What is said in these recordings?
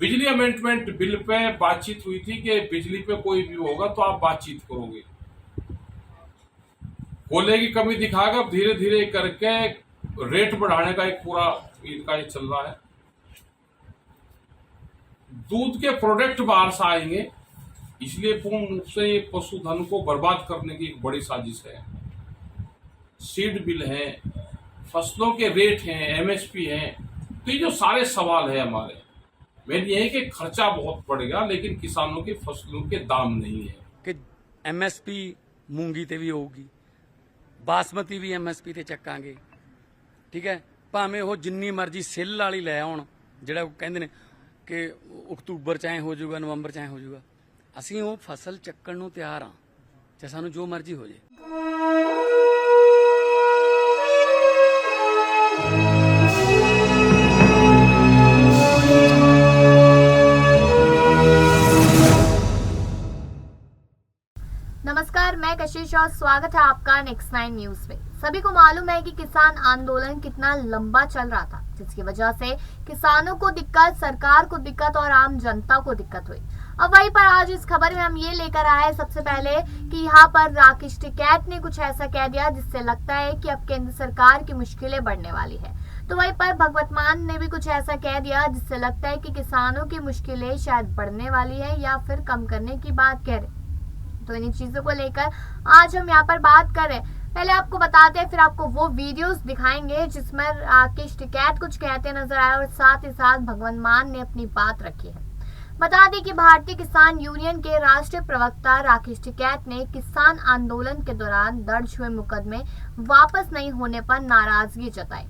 बिजली amendment bill pay बातचीत हुई थी कि बिजली पे कोई भी होगा तो आप बातचीत करोगे। कोयले की कमी दिखाकर धीरे धीरे करके रेट बढ़ाने का एक पूरा इनका ये चल रहा है। दूध के प्रोडक्ट बाहर से आएंगे, इसलिए पूर्ण रूप से ये पशुधन को बर्बाद करने की एक बड़ी साजिश है। सीड बिल है, फसलों के रेट हैं, एमएसपी है, तो ये जो सारे सवाल है हमारे, मेन ये है कि खर्चा बहुत बढ़ेगा लेकिन किसानों की फसलों के दाम नहीं है। कि एमएसपी मूंगी ते भी होगी, बासमती भी एमएसपी ते ਚੱਕਾਂਗੇ, ठीक है। ਭਾਵੇਂ ਉਹ ਜਿੰਨੀ ਮਰਜ਼ੀ ਸਿੱਲ ਵਾਲੀ ਲੈ ਆਉਣ, ਜਿਹੜਾ ਉਹ ਕਹਿੰਦੇ ਨੇ ਕਿ ਅਕਤੂਬਰ ਚ ਐ ਹੋ ਜਾਊਗਾ, ਨਵੰਬਰ ਚ ਐ ਹੋ ਜਾਊਗਾ, ਅਸੀਂ ਉਹ ਫਸਲ ਚੱਕਣ ਨੂੰ ਤਿਆਰ ਹਾਂ, ਚਾਹੇ ਸਾਨੂੰ ਜੋ ਮਰਜ਼ੀ ਹੋ ਜੇ। नमस्कार, मैं कशिश और स्वागत है आपका नेक्स्ट 9 न्यूज में। सभी को मालूम है कि किसान आंदोलन कितना लंबा चल रहा था, जिसकी वजह से किसानों को दिक्कत, सरकार को दिक्कत और आम जनता को दिक्कत हुई। अब वहीं पर आज इस खबर में हम ये लेकर आए सबसे पहले कि यहाँ पर राकेश टिकैत ने कुछ ऐसा कह दिया जिससे लगता है कि अब केंद्र सरकार की मुश्किलें बढ़ने वाली है। तो वहीं पर भगवत मान ने भी कुछ ऐसा कह दिया जिससे लगता है कि किसानों की मुश्किलें शायद बढ़ने वाली है या फिर कम करने की बात कह रहे। तो इन्हीं चीजों को लेकर आज हम यहाँ पर बात कर रहे हैं। पहले आपको बताते हैं, फिर आपको वो वीडियोस दिखाएंगे जिसमें राकेश टिकैत कुछ कहते नजर आए और साथ ही साथ भगवंत मान ने अपनी बात रखी है। बता दें कि भारतीय किसान यूनियन के राष्ट्रीय प्रवक्ता राकेश टिकैत ने किसान आंदोलन के दौरान दर्ज हुए मुकदमे वापस नहीं होने पर नाराजगी जताई।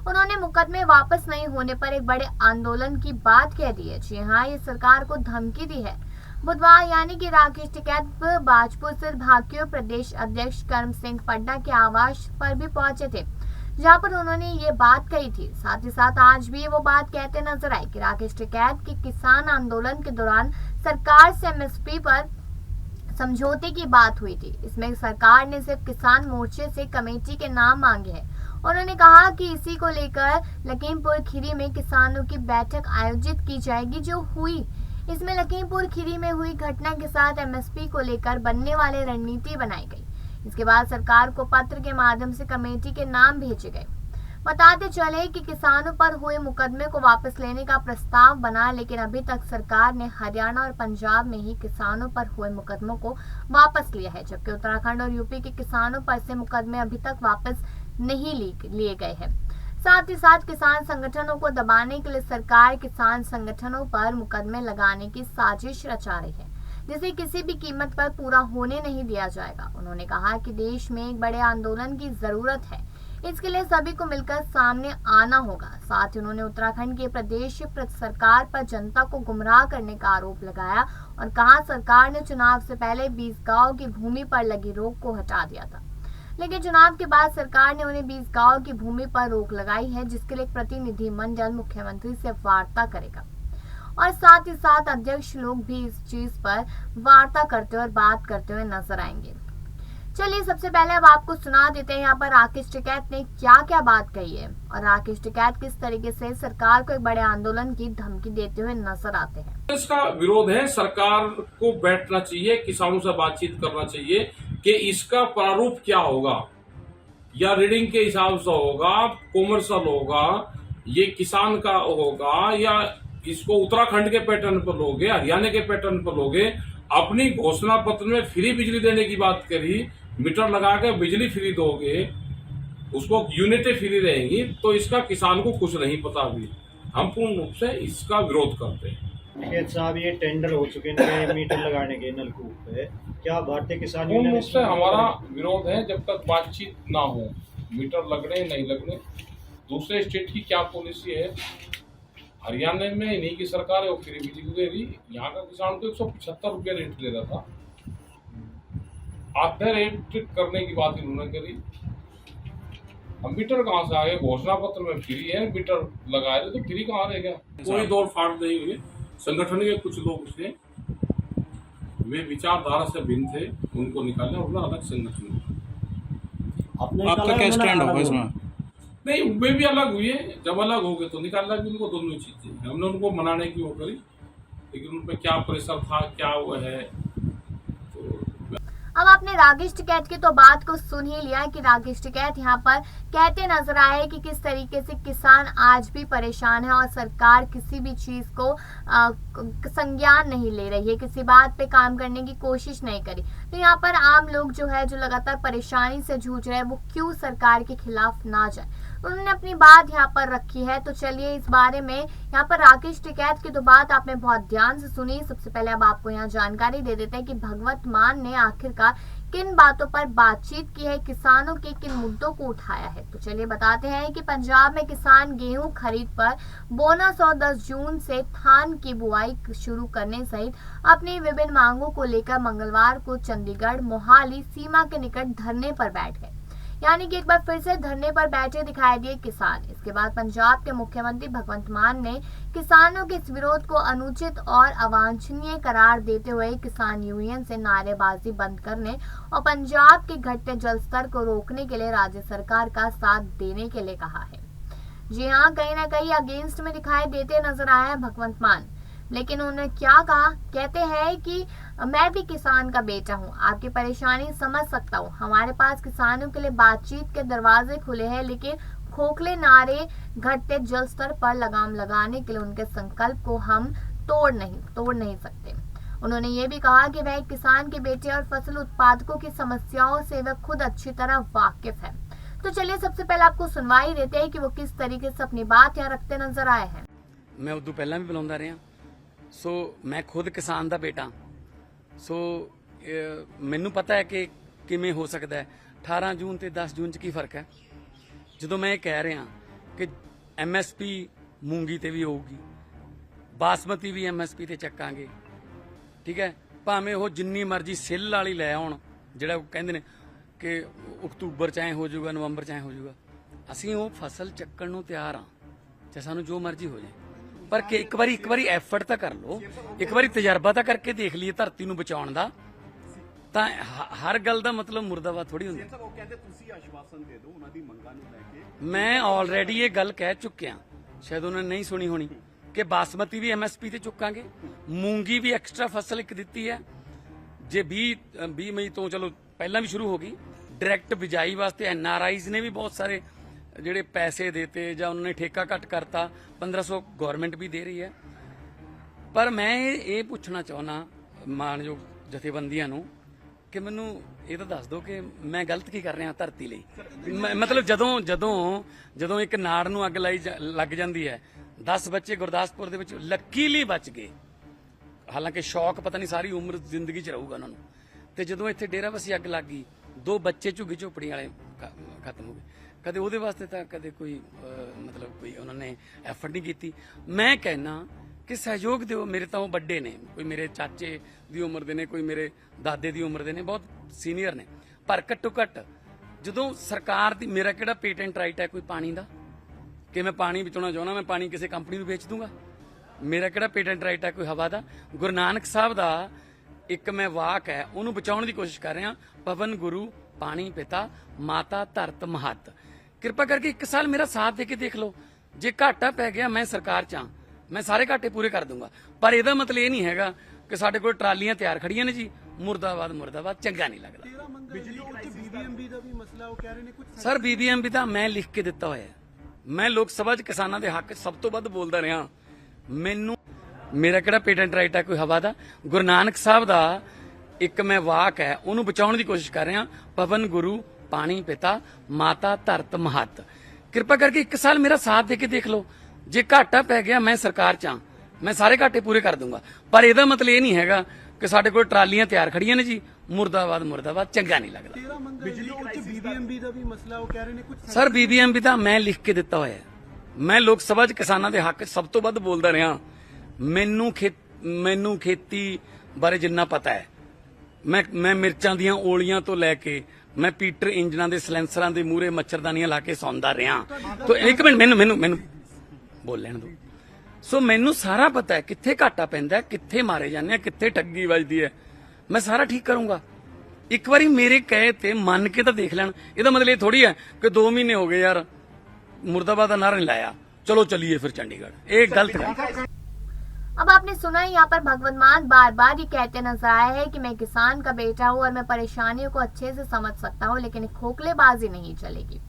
उन्होंने मुकदमे वापस नहीं होने पर एक बड़े आंदोलन की बात कह दी है। जी हाँ, ये सरकार को धमकी दी है। बुधवार यानी कि राकेश टिकैत भाजपा से भाकियों प्रदेश अध्यक्ष कर्म सिंह पड्डा के आवास पर भी पहुंचे थे, जहां पर उन्होंने ये बात कही थी। साथ ही साथ आज भी वो बात कहते नजर आई कि राकेश टिकैत की किसान आंदोलन के दौरान सरकार से एमएसपी पर समझौते की बात हुई थी। इसमें सरकार ने सिर्फ किसान मोर्चे से कमेटी के नाम मांगे हैं। उन्होंने कहा कि इसी को लेकर लखीमपुर खीरी में किसानों की बैठक आयोजित की जाएगी, जो हुई। इसमें लखीमपुर खीरी में हुई घटना के साथ एमएसपी को लेकर बनने वाली रणनीति बनाई गई। इसके बाद सरकार को पत्र के माध्यम से कमेटी के नाम भेजे गए। बताते चले कि किसानों पर हुए मुकदमे को वापस लेने का प्रस्ताव बना, लेकिन अभी तक सरकार ने हरियाणा और पंजाब में ही किसानों पर हुए मुकदमों को वापस लिया है, जबकि उत्तराखंड और यूपी के किसानों पर से मुकदमे अभी तक वापस नहीं लिए गए हैं। साथ ही साथ किसान संगठनों को दबाने के लिए सरकार किसान संगठनों पर मुकदमे लगाने की साजिश रचा रही है, जिसे किसी भी कीमत पर पूरा होने नहीं दिया जाएगा। उन्होंने कहा कि देश में एक बड़े आंदोलन की जरूरत है, इसके लिए सभी को मिलकर सामने आना होगा। साथ ही उन्होंने उत्तराखंड के प्रदेश सरकार पर जनता को गुमराह करने का आरोप लगाया और कहा सरकार ने चुनाव से पहले 20 गाँव की भूमि पर लगी रोक को हटा दिया था, लेकिन चुनाव के बाद सरकार ने उन्हें 20 गांव की भूमि पर रोक लगाई है, जिसके लिए प्रतिनिधि मंडल मुख्यमंत्री से वार्ता करेगा और साथ ही साथ अध्यक्ष लोग भी इस चीज पर वार्ता करते हुए और बात करते हुए नजर आएंगे। चलिए सबसे पहले अब आपको सुना देते हैं यहाँ पर राकेश टिकैत ने क्या क्या बात कही है और राकेश टिकैत किस तरीके से सरकार को एक बड़े आंदोलन की धमकी देते हुए नजर आते हैं। इसका विरोध है, सरकार को बैठना चाहिए, किसानों से बातचीत करना चाहिए कि इसका प्रारूप क्या होगा, या रीडिंग के हिसाब से होगा, कॉमर्शियल होगा, ये किसान का होगा, या इसको उत्तराखंड के पैटर्न पर लोगे, हरियाणा के पैटर्न पर लोगे। अपनी घोषणा पत्र में फ्री बिजली देने की बात करी, मीटर लगा के बिजली फ्री दोगे, उसको यूनिटें फ्री रहेंगी, तो इसका किसान को कुछ नहीं पता। अभी हम पूर्ण रूप से इसका विरोध करते हैं। साहब, ये टेंडर हो चुके हैं मीटर लगाने के नलकूप पे, क्या भारतीय किसान यूनियन रूप से हमारा विरोध है। जब तक बातचीत ना हो, मीटर लगने नहीं लगने, दूसरे स्टेट की क्या पॉलिसी है, हरियाणा में इन्हीं की सरकार है वो फ्री बिजली दे रही, यहाँ का किसान को 175 रुपया रेट दे रहा था, आधे रेट करने की बात इन्होंने करी। अब मीटर कहाँ से आ गए, घोषणा पत्र में फ्री है, मीटर लगाए तो फ्री कहाँ रह गया। कोई दौड़ फाड़ नहीं हुई। संगठन के कुछ लोग थे, वे विचारधारा से भिन्न थे, उनको निकालने और अलग संगठन। आपका क्या स्टैंड होगा इसमें? नहीं, वे भी अलग हुए, जब अलग हो गए तो निकालना भी उनको दोनों चीजें। हमने उनको मनाने की वो करी, लेकिन उन पे क्या प्रेशर था, क्या वो है। अब आपने राकेश टिकैत की तो बात को सुन ही लिया कि राकेश टिकैत यहाँ पर कहते नजर आए कि किस तरीके से किसान आज भी परेशान है और सरकार किसी भी चीज को संज्ञान नहीं ले रही है, किसी बात पे काम करने की कोशिश नहीं करी। तो यहाँ पर आम लोग जो है, जो लगातार परेशानी से जूझ रहे हैं, वो क्यों सरकार के खिलाफ ना जाए, उन्होंने अपनी बात यहाँ पर रखी है। तो चलिए इस बारे में यहाँ पर राकेश टिकैत की तो बात आपने बहुत ध्यान से सुनी। सबसे पहले अब आपको यहाँ जानकारी दे देते हैं कि भगवंत मान ने आखिरकार किन बातों पर बातचीत की है, किसानों के किन मुद्दों को उठाया है। तो चलिए बताते हैं कि पंजाब में किसान गेहूं खरीद पर बोनस और 10 जून से धान की बुआई शुरू करने सहित अपनी विभिन्न मांगों को लेकर मंगलवार को चंडीगढ़ मोहाली सीमा के निकट धरने पर बैठ गए, यानी कि एक बार फिर से धरने पर बैठे दिखाई दिए किसान। इसके बाद पंजाब के मुख्यमंत्री भगवंत मान ने किसानों के इस विरोध को अनुचित और अवांछनीय करार देते हुए किसान यूनियन से नारेबाजी बंद करने और पंजाब के घटते जल स्तर को रोकने के लिए राज्य सरकार का साथ देने के लिए कहा है। जी हाँ, कहीं ना कहीं अगेंस्ट में दिखाई देते नजर आए हैं भगवंत मान, लेकिन उन्होंने क्या कहा, कहते हैं कि मैं भी किसान का बेटा हूं, आपकी परेशानी समझ सकता हूं, हमारे पास किसानों के लिए बातचीत के दरवाजे खुले हैं, लेकिन खोखले नारे घटते जल स्तर पर लगाम लगाने के लिए उनके संकल्प को हम तोड़ नहीं सकते। उन्होंने ये भी कहा कि वह एक किसान के बेटे और फसल उत्पादकों की समस्याओं से वह खुद अच्छी तरह वाकिफ है। तो चलिए सबसे पहले आपको सुनवाई देते हैं कि वो किस तरीके से अपनी बात यहाँ रखते नजर आए हैं। मैं उਦੋਂ ਪਹਿਲਾਂ ਵੀ ਬੁਲਾਉਂਦਾ ਰਿਹਾ, ਸੋ ਮੈਂ ਖੁਦ ਕਿਸਾਨ ਦਾ ਬੇਟਾ, ਸੋ ਮੈਨੂੰ ਪਤਾ ਹੈ ਕਿ ਕਿਵੇਂ ਹੋ ਸਕਦਾ ਹੈ। 18 ਜੂਨ ਤੇ 10 ਜੂਨ 'ਚ ਕੀ ਫਰਕ ਹੈ। ਜਦੋਂ ਮੈਂ ਇਹ ਕਹਿ ਰਿਹਾ ਕਿ MSP ਮੂੰਗੀ ਤੇ ਵੀ ਹੋਊਗੀ, ਬਾਸਮਤੀ ਵੀ MSP ਤੇ ਚੱਕਾਂਗੇ, ਠੀਕ ਹੈ, ਭਾਵੇਂ ਉਹ ਜਿੰਨੀ ਮਰਜ਼ੀ ਸਿੱਲ ਵਾਲੀ ਲੈ ਆਉਣ, ਜਿਹੜਾ ਉਹ ਕਹਿੰਦੇ ਨੇ ਕਿ ਅਕਤੂਬਰ 'ਚ ਐਂ ਹੋ ਜਾਊਗਾ, ਨਵੰਬਰ 'ਚ ਐਂ ਹੋ ਜਾਊਗਾ, ਅਸੀਂ ਉਹ ਫਸਲ ਚੱਕਣ ਨੂੰ ਤਿਆਰ ਹਾਂ, ਚਾਹੇ ਸਾਨੂੰ ਜੋ ਮਰਜ਼ੀ ਹੋ ਜਾਏ। ਪਰ ਕਿ ਇੱਕ ਵਾਰੀ ਐਫਰਟ ਤਾਂ ਕਰ ਲਓ, ਇੱਕ ਵਾਰੀ ਤਜਰਬਾ ਤਾਂ ਕਰਕੇ ਦੇਖ ਲਈਏ ਧਰਤੀ ਨੂੰ ਬਚਾਉਣ ਦਾ। ਤਾਂ ਹਰ ਗੱਲ ਦਾ ਮਤਲਬ ਮੁਰਦਾਬਾਦ ਥੋੜੀ ਹੁੰਦਾ। ਉਹ ਕਹਿੰਦੇ ਤੁਸੀਂ ਆਸ਼ਵਾਸਨ ਦੇ ਦਿਓ ਉਹਨਾਂ ਦੀ ਮੰਗਾਂ ਨੂੰ ਲੈ ਕੇ। ਮੈਂ ਆਲਰੇਡੀ ਇਹ ਗੱਲ ਕਹਿ ਚੁੱਕਿਆ, ਸ਼ਾਇਦ ਉਹਨਾਂ ਨੇ ਨਹੀਂ ਸੁਣੀ ਹੋਣੀ, ਕਿ ਬਾਸਮਤੀ ਵੀ MSP ਤੇ ਚੁੱਕਾਂਗੇ, ਮੂੰਗੀ ਵੀ ਐਕਸਟਰਾ ਫਸਲ ਇੱਕ ਦਿੱਤੀ ਹੈ, ਜੇ 20 ਮਈ ਤੋਂ ਚਲੋ ਪਹਿਲਾਂ ਵੀ ਸ਼ੁਰੂ ਹੋ ਗਈ, ਡਾਇਰੈਕਟ ਬਿਜਾਈ ਵਾਸਤੇ NRIs ਨੇ ਵੀ ਬਹੁਤ ਸਾਰੇ ਜਿਹੜੇ ਪੈਸੇ ਦੇਤੇ ਜਾਂ ਉਹਨਾਂ ਨੇ ਠੇਕਾ ਘੱਟ ਕਰਤਾ, 1500 ਗਵਰਨਮੈਂਟ ਵੀ ਦੇ ਰਹੀ ਹੈ। ਪਰ ਮੈਂ ਇਹ ਪੁੱਛਣਾ ਚਾਹੁੰਦਾ ਮਾਨਯੋਗ ਜਥੇਬੰਦੀਆਂ ਨੂੰ ਕਿ ਮੈਨੂੰ ਇਹ ਤਾਂ ਦੱਸ ਦਿਓ ਕਿ ਮੈਂ ਗਲਤ ਕੀ ਕਰ ਰਿਹਾ ਧਰਤੀ ਲਈ। ਮਤਲਬ ਜਦੋਂ ਇੱਕ ਨਾੜ ਨੂੰ ਅੱਗ ਲੱਗ ਜਾਂਦੀ ਹੈ, 10 ਬੱਚੇ ਗੁਰਦਾਸਪੁਰ ਦੇ ਵਿੱਚ ਲੱਕੀਲੀ ਬਚ ਗਏ, ਹਾਲਾਂਕਿ ਸ਼ੌਕ ਪਤਾ ਨਹੀਂ ਸਾਰੀ ਉਮਰ ਜ਼ਿੰਦਗੀ 'ਚ ਰਹੂਗਾ ਉਹਨਾਂ ਨੂੰ, ਤੇ ਜਦੋਂ ਇੱਥੇ ਡੇਰਾਬੱਸੀ ਅੱਗ ਲੱਗ ਗਈ, 2 ਬੱਚੇ ਝੁੱਗੀ ਝੋਪੜੀ ਵਾਲੇ ਖਤਮ ਹੋ ਗਏ। ਕਦੇ ਉਹਦੇ ਵਾਸਤੇ ਤਾਂ ਕਦੇ ਕੋਈ ਮਤਲਬ ਕੋਈ ਉਹਨਾਂ ਨੇ ਐਫਰਟ ਨਹੀਂ ਕੀਤੀ। ਮੈਂ ਕਹਿਣਾ ਕਿ ਸਹਿਯੋਗ ਦਿਓ। ਮੇਰੇ ਤਾਂ ਉਹ ਵੱਡੇ ਨੇ, ਕੋਈ ਮੇਰੇ ਚਾਚੇ ਦੀ ਉਮਰ ਦੇ ਨੇ, ਕੋਈ ਮੇਰੇ ਦਾਦੇ ਦੀ ਉਮਰ ਦੇ ਨੇ, ਬਹੁਤ ਸੀਨੀਅਰ ਨੇ, ਪਰ ਘੱਟੋ ਘੱਟ ਜਦੋਂ ਸਰਕਾਰ ਦੀ, ਮੇਰਾ ਕਿਹੜਾ ਪੇਟੈਂਟ ਰਾਈਟ ਹੈ ਕੋਈ ਪਾਣੀ ਦਾ ਕਿ ਮੈਂ ਪਾਣੀ ਬਚਾਉਣਾ ਚਾਹੁੰਦਾ, ਮੈਂ ਪਾਣੀ ਕਿਸੇ ਕੰਪਨੀ ਨੂੰ ਵੇਚ ਦੂੰਗਾ? ਮੇਰਾ ਕਿਹੜਾ ਪੇਟੈਂਟ ਰਾਈਟ ਹੈ ਕੋਈ ਹਵਾ ਦਾ? ਗੁਰੂ ਨਾਨਕ ਸਾਹਿਬ ਦਾ ਇੱਕ ਮੈਂ ਵਾਕ ਹੈ, ਉਹਨੂੰ ਬਚਾਉਣ ਦੀ ਕੋਸ਼ਿਸ਼ ਕਰ ਰਿਹਾ, ਪਵਨ ਗੁਰੂ ਪਾਣੀ ਪਿਤਾ ਮਾਤਾ ਧਰਤ ਮਹੱਤ। ਕਿਰਪਾ ਕਰਕੇ 1 ਸਾਲ ਮੇਰਾ ਸਾਥ ਦੇ ਕੇ ਦੇਖ ਲਓ, ਜੇ ਘਾਟਾ ਪੈ ਗਿਆ ਮੈਂ ਸਰਕਾਰ 'ਚ ਹਾਂ, ਮੈਂ ਸਾਰੇ ਘਾਟੇ ਪੂਰੇ ਕਰ ਦੂੰਗਾ। ਪਰ ਇਹਦਾ ਮਤਲਬ ਇਹ ਨਹੀਂ ਹੈਗਾ ਕਿ ਸਾਡੇ ਕੋਲ ਟਰਾਲੀਆਂ ਤਿਆਰ ਖੜੀਆਂ ਨੇ ਜੀ, ਮੁਰਦਾਬਾਦ ਮੁਰਦਾਬਾਦ, ਚੰਗਾ ਨਹੀਂ ਲੱਗਦਾ। ਬਿਜਲੀ BBMB ਦਾ ਵੀ ਮਸਲਾ ਉਹ ਕਹਿ ਰਹੇ ਨੇ ਕੁਝ। ਸਰ BBMB ਤਾਂ ਮੈਂ ਲਿਖ ਕੇ ਦਿੱਤਾ ਹੋਇਆ, ਮੈਂ ਲੋਕ ਸਭਾ 'ਚ ਕਿਸਾਨਾਂ ਦੇ ਹੱਕ ਸਭ ਤੋਂ ਵੱਧ ਬੋਲਦਾ ਰਿਹਾ। ਮੇਰਾ ਕਿਹੜਾ ਪੇਟੈਂਟ ਰਾਈਟ ਹੈ ਕੋਈ ਹਵਾ ਦਾ? ਗੁਰੂ ਨਾਨਕ ਸਾਹਿਬ ਦਾ ਇੱਕ ਮੈਂ ਵਾਕ ਹੈ, ਉਹਨੂੰ ਬਚਾਉਣ ਦੀ ਕੋਸ਼ਿਸ਼ ਕਰ ਰਿਹਾ, ਪਵਨ ਗੁਰੂ ਪਾਣੀ ਪਿਤਾ ਮਾਤਾ ਧਰਤ ਮਹੱਤ। ਕਿਰਪਾ ਕਰਕੇ 1 ਸਾਲ ਮੇਰਾ ਸਾਥ ਦੇ ਕੇ ਦੇਖ ਲਓ, ਜੇ ਘਾਟਾ ਪੈ ਗਿਆ ਮੈਂ ਸਰਕਾਰ 'ਚ ਹਾਂ, ਮੈਂ ਸਾਰੇ ਘਾਟੇ ਪੂਰੇ ਕਰ ਦੂੰਗਾ। ਪਰ ਇਹਦਾ ਮਤਲਬ ਇਹ ਨਹੀਂ ਹੈਗਾ ਕਿ ਸਾਡੇ ਕੋਲ ਟਰਾਲੀਆਂ ਤਿਆਰ ਖੜੀਆਂ ਨੇ ਜੀ, ਮੁਰਦਾਬਾਦ ਮੁਰਦਾਬਾਦ, ਚੰਗਾ ਨਹੀਂ ਲੱਗਦਾ। ਬਿਜਲੀ BBMB ਦਾ ਵੀ ਮਸਲਾ ਉਹ ਕਹਿ ਰਹੇ ਨੇ ਕੁਝ। ਸਰ BBMB ਤਾਂ ਮੈਂ ਲਿਖ ਕੇ ਦਿੱਤਾ ਹੋਇਆ, ਮੈਂ ਲੋਕ ਸਭਾ 'ਚ ਕਿਸਾਨਾਂ ਦੇ ਹੱਕ ਸਭ ਤੋਂ ਵੱਧ ਬੋਲਦਾ ਰਿਹਾ। ਮੈਨੂੰ ਖੇਤੀ ਬਾਰੇ ਜਿੰਨਾ ਪਤਾ ਹੈ, ਮੈਂ ਮਿਰਚਾਂ ਦੀਆਂ ਓਲੀਆਂ ਤੋਂ ਲੈ ਕੇ ਮੈਂ ਪੀਟਰ ਇੰਜਨਾਂ ਦੇ ਸਲੈਂਸਰਾਂ ਦੇ ਮੂਹਰੇ ਮੱਛਰਦਾਨੀਆਂ ਲਾ ਕੇ ਸੌਂਦਾ ਰਿਹਾ। ਤੋ ਇੱਕ ਮਿੰਟ ਮੈਨੂੰ ਬੋਲ ਲੈਣ ਦਿਓ। ਸੋ ਮੈਨੂੰ ਸਾਰਾ ਪਤਾ ਹੈ ਕਿੱਥੇ ਘਾਟਾ ਪੈਂਦਾ, ਕਿੱਥੇ ਮਾਰੇ ਜਾਂਦੇ ਆ, ਕਿੱਥੇ ਠੱਗੀ ਵੱਜਦੀ ਹੈ, ਮੈਂ ਸਾਰਾ ਠੀਕ ਕਰੂੰਗਾ। ਇੱਕ ਵਾਰੀ ਮੇਰੇ ਕਹੇ ਤੇ ਮੰਨ ਕੇ ਤਾਂ ਦੇਖ ਲੈਣ। ਇਹਦਾ ਮਤਲਬ ਇਹ ਥੋੜੀ ਹੈ ਕਿ 2 ਮਹੀਨੇ ਹੋ ਗਏ ਯਾਰ ਮੁਰਦਾਬਾਦ ਦਾ ਨਾਰਾ ਨਹੀਂ ਲਾਇਆ, ਚਲੋ ਚੱਲੀਏ ਫਿਰ ਚੰਡੀਗੜ੍ਹ। ਇਹ ਗਲਤ ਹੈ। अब आपने सुना है यहाँ पर भगवंत मान बार बार ये कहते नजर आए हैं कि मैं किसान का बेटा हूँ और मैं परेशानियों को अच्छे से समझ सकता हूँ, लेकिन खोखलेबाजी नहीं चलेगी।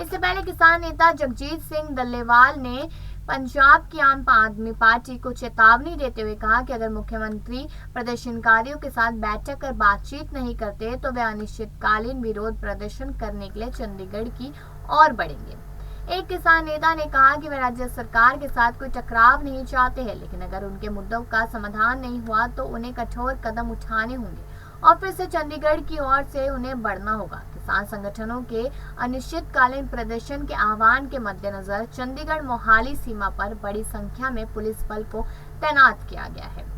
इससे पहले किसान नेता जगजीत सिंह डल्लेवाल ने पंजाब की आम आदमी पार्टी को चेतावनी देते हुए कहा कि अगर मुख्यमंत्री प्रदर्शनकारियों के साथ बैठक कर बातचीत नहीं करते तो वे अनिश्चितकालीन विरोध प्रदर्शन करने के लिए चंडीगढ़ की ओर बढ़ेंगे। एक किसान नेता ने कहा कि वे राज्य सरकार के साथ कोई टकराव नहीं चाहते हैं, लेकिन अगर उनके मुद्दों का समाधान नहीं हुआ तो उन्हें कठोर कदम उठाने होंगे और फिर से चंडीगढ़ की ओर से उन्हें बढ़ना होगा। किसान संगठनों के अनिश्चितकालीन प्रदर्शन के आह्वान के मद्देनजर चंडीगढ़ मोहाली सीमा पर बड़ी संख्या में पुलिस बल को तैनात किया गया है।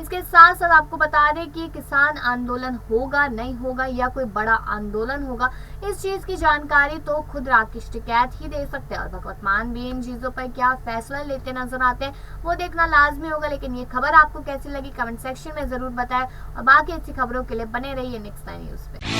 इसके साथ साथ आपको बता दें कि किसान आंदोलन होगा नहीं होगा या कोई बड़ा आंदोलन होगा, इस चीज की जानकारी तो खुद राकेश टिकैत ही दे सकते हैं और भगवंत मान भी इन चीजों पर क्या फैसला लेते नजर आते हैं वो देखना लाजमी होगा। लेकिन ये खबर आपको कैसी लगी कमेंट सेक्शन में जरूर बताएं और बाकी ऐसी खबरों के लिए बने रहिए नेक्स्ट 9 न्यूज पे।